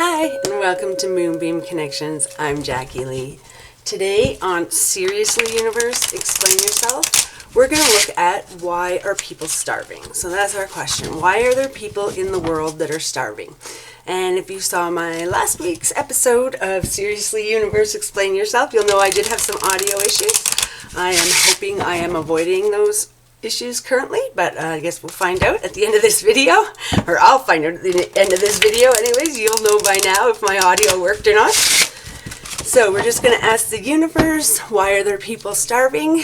Hi, and welcome to Moonbeam Connections. I'm Jacqui-Leigh. Today on Seriously Universe, Explain Yourself, we're going to look at why are people starving. So that's our question. Why are there people in the world that are starving? And if you saw my last week's episode of Seriously Universe, Explain Yourself, you'll know I did have some audio issues. I am hoping I am avoiding those issues currently, but I guess we'll find out at the end of this video, or I'll find out at the end of this video anyways. You'll know by now if my audio worked or not. So we're just going to ask the universe, why are there people starving?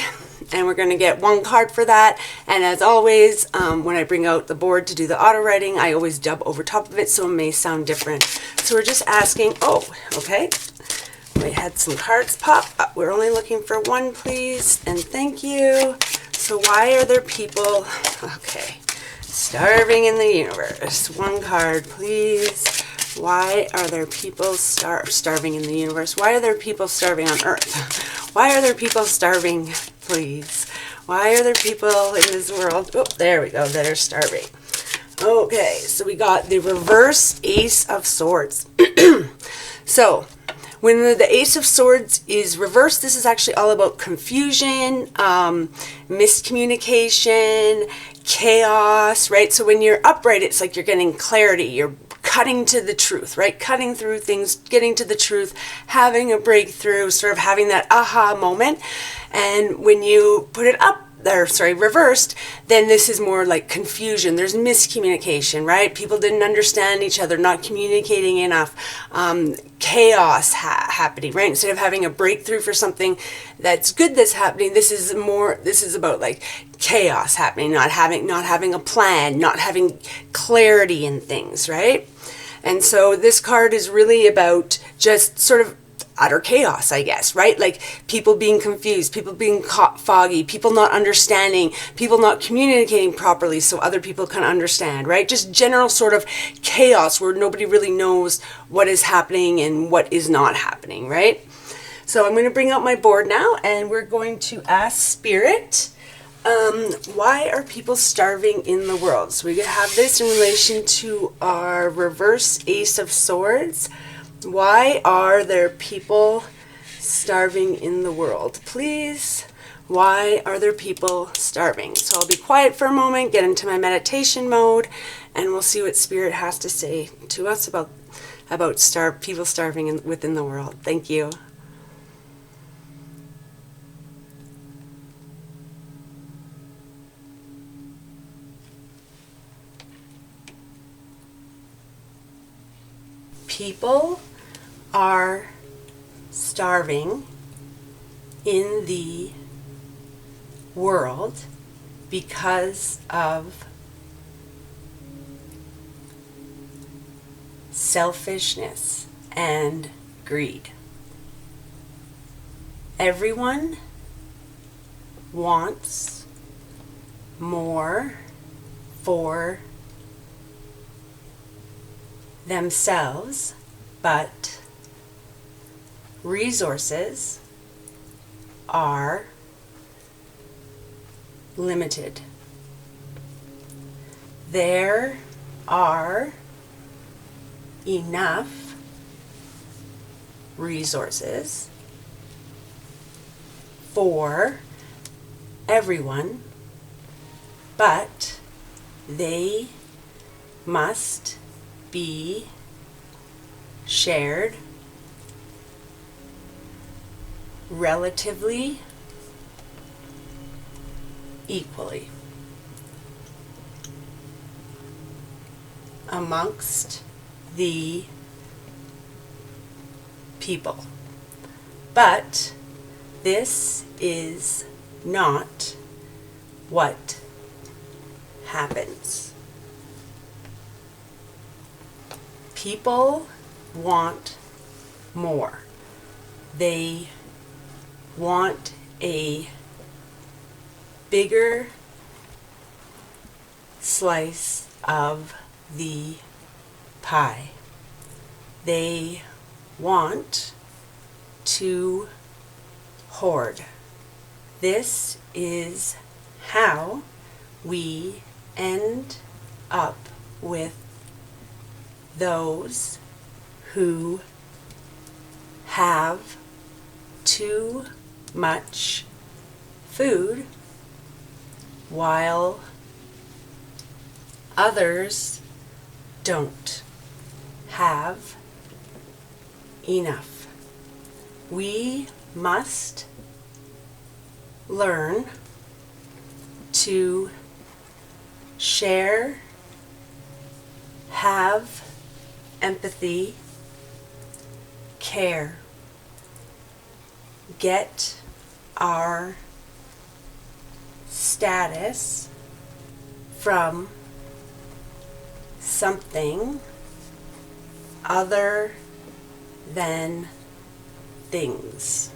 And we're going to get one card for that. And as always, when I bring out the board to do the auto writing, I always dub over top of it, so it may sound different. So we're just asking, okay. We had some cards pop up. We're only looking for one, please, and thank you. So why are there people, starving in the universe? One card, please. Why are there people starving in the universe? Why are there people starving on Earth? Why are there people starving, please? Why are there people in this world, there we go, that are starving? Okay, so we got the reverse Ace of Swords. So, when the Ace of Swords is reversed, this is actually all about confusion, miscommunication, chaos, right? So when you're upright, it's like you're getting clarity. You're cutting to the truth, right? Cutting through things, getting to the truth, having a breakthrough, sort of having that aha moment. And when you put it up, reversed, then this is more like confusion. There's miscommunication, right? People didn't understand each other, not communicating enough, chaos happening, right? Instead of having a breakthrough for something that's good that's happening, this is about like chaos happening, not having a plan, not having clarity in things, right? And so this card is really about just sort of utter chaos, I guess, right? Like people being confused, people being foggy, people not understanding, people not communicating properly so other people can understand, right? Just general sort of chaos where nobody really knows what is happening and what is not happening, right? So I'm going to bring out my board now and we're going to ask Spirit, why are people starving in the world? So we have this in relation to our reverse Ace of Swords. Why are there people starving in the world? Please, why are there people starving? So I'll be quiet for a moment, get into my meditation mode, and we'll see what Spirit has to say to us about people starving within the world. Thank you. People are starving in the world because of selfishness and greed. Everyone wants more for themselves, but resources are limited. There are enough resources for everyone, but they must be shared relatively equally amongst the people. But this is not what happens. People want more. They want a bigger slice of the pie. They want to hoard. This is how we end up with those who have too much food while others don't have enough. We must learn to share, have empathy, care, get our status from something other than things.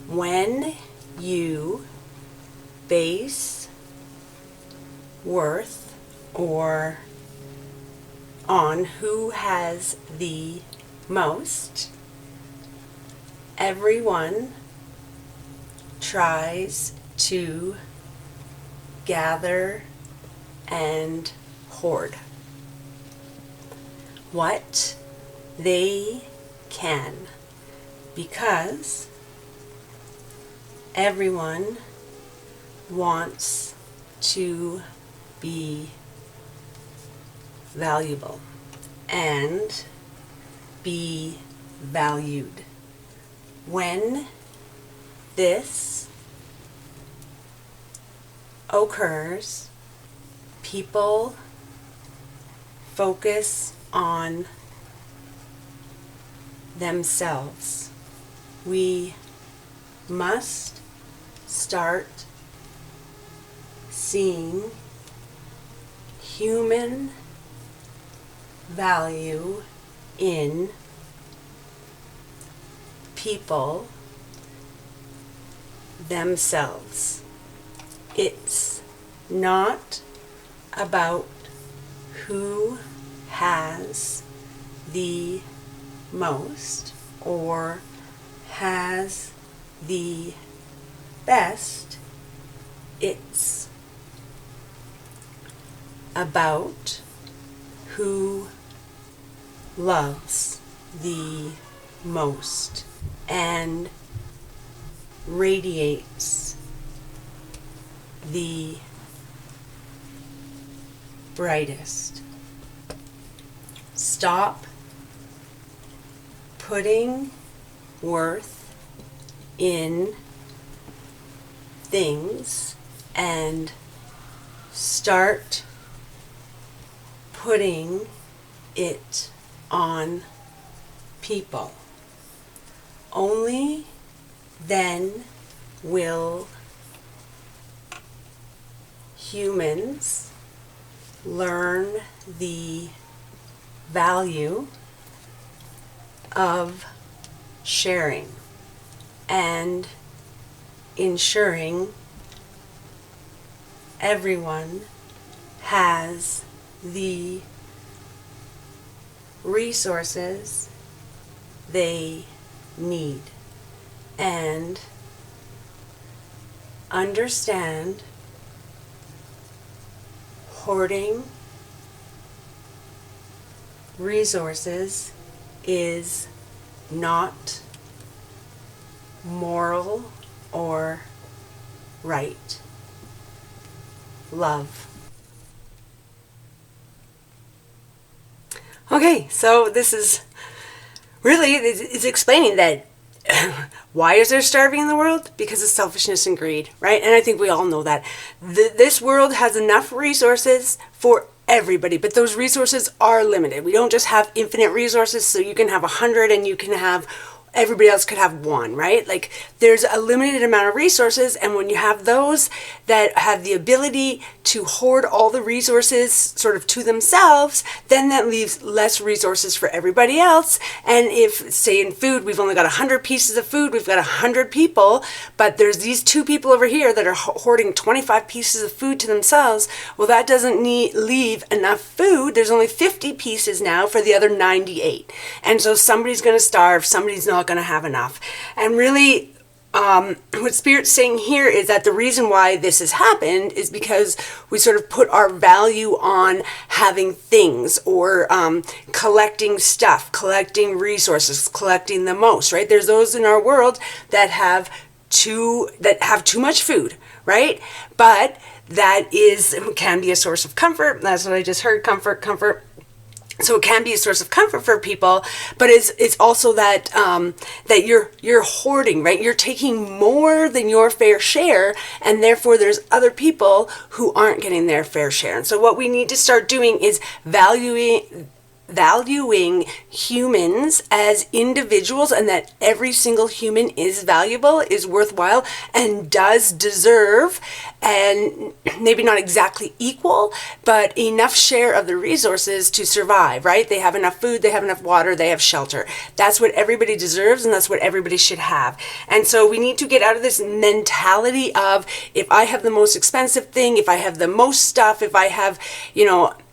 When you base worth or on who has the most, everyone tries to gather and hoard what they can, because everyone wants to be valuable and be valued. When this occurs, people focus on themselves. We must start seeing human value in people themselves. It's not about who has the most or has the best. It's about who loves the most and radiates the brightest. Stop putting worth in things and start putting it on people. Only then will humans learn the value of sharing and ensuring everyone has the resources they need, and understand hoarding resources is not moral or right. Love. Okay, so this is really, it's explaining that why is there starving in the world? Because of selfishness and greed, right? And I think we all know that. This world has enough resources for everybody, but those resources are limited. We don't just have infinite resources, so you can have 100 and you can have everybody else could have one, right? Like there's a limited amount of resources, and when you have those that have the ability to hoard all the resources sort of to themselves, then that leaves less resources for everybody else. And if, say in food, we've only got 100 pieces of food, we've got 100 people, but there's these 2 people over here that are hoarding 25 pieces of food to themselves, well, that doesn't leave enough food. There's only 50 pieces now for the other 98. And so somebody's going to starve, somebody's not going to have enough. And really, what Spirit's saying here is that the reason why this has happened is because we sort of put our value on having things, or collecting stuff, collecting resources, collecting the most, right? There's those in our world that have too much food, right? But that can be a source of comfort. That's what I just heard, comfort. So it can be a source of comfort for people, but it's also that that you're hoarding, right? You're taking more than your fair share, and therefore there's other people who aren't getting their fair share. And so what we need to start doing is valuing humans as individuals, and that every single human is valuable, is worthwhile, and does deserve, and maybe not exactly equal, but enough share of the resources to survive, right? They have enough food, they have enough water, they have shelter. That's what everybody deserves, and that's what everybody should have. And so we need to get out of this mentality of, if I have the most expensive thing, if I have the most stuff, if I have,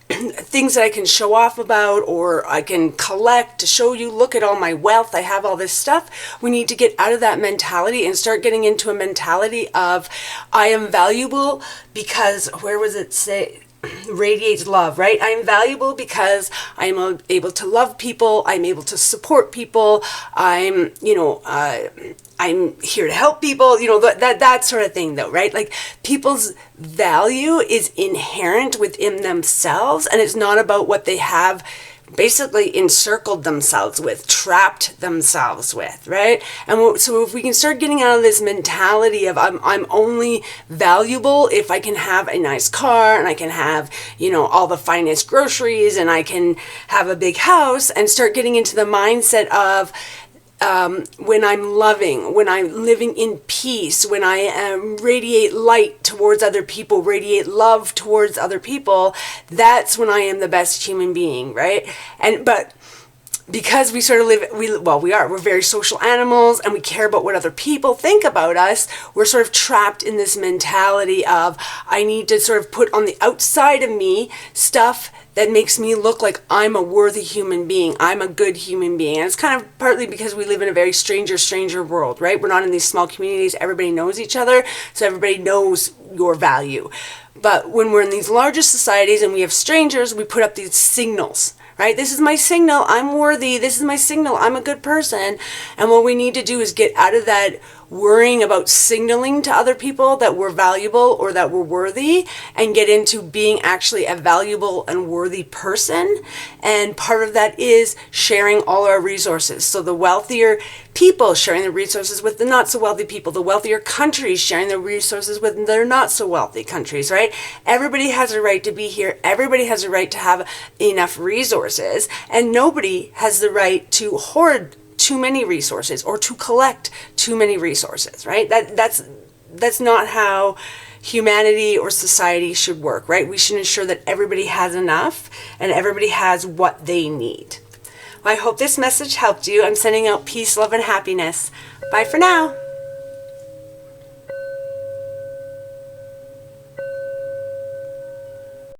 things that I can show off about, or I can collect to show you, look at all my wealth, I have all this stuff. We need to get out of that mentality and start getting into a mentality of, I am valuable because, where was it say? Radiates love, right? I'm valuable because I'm able to love people, I'm able to support people, I'm here to help people, that sort of thing, though, right? Like, people's value is inherent within themselves, and it's not about what they have basically encircled themselves with, trapped themselves with, right? And so if we can start getting out of this mentality of I'm only valuable if I can have a nice car, and I can have, all the finest groceries, and I can have a big house, and start getting into the mindset of, when I'm loving, when I'm living in peace, when I radiate light towards other people, radiate love towards other people, that's when I am the best human being, right? But because we sort of we're very social animals, and we care about what other people think about us, we're sort of trapped in this mentality of, I need to sort of put on the outside of me stuff that makes me look like I'm a worthy human being, I'm a good human being. And it's kind of partly because we live in a very stranger world, right? We're not in these small communities, everybody knows each other, so everybody knows your value. But when we're in these larger societies and we have strangers, we put up these signals, right? This is my signal, I'm worthy. This is my signal, I'm a good person. And what we need to do is get out of that worrying about signaling to other people that we're valuable or that we're worthy, and get into being actually a valuable and worthy person. And part of that is sharing all our resources. So the wealthier people sharing the resources with the not so wealthy people, the wealthier countries sharing their resources with their not so wealthy countries, right? Everybody has a right to be here. Everybody has a right to have enough resources, and nobody has the right to hoard too many resources or to collect too many resources, right? That's not how humanity or society should work, right? We should ensure that everybody has enough and everybody has what they need. Well, I hope this message helped you. I'm sending out peace, love, and happiness. Bye for now.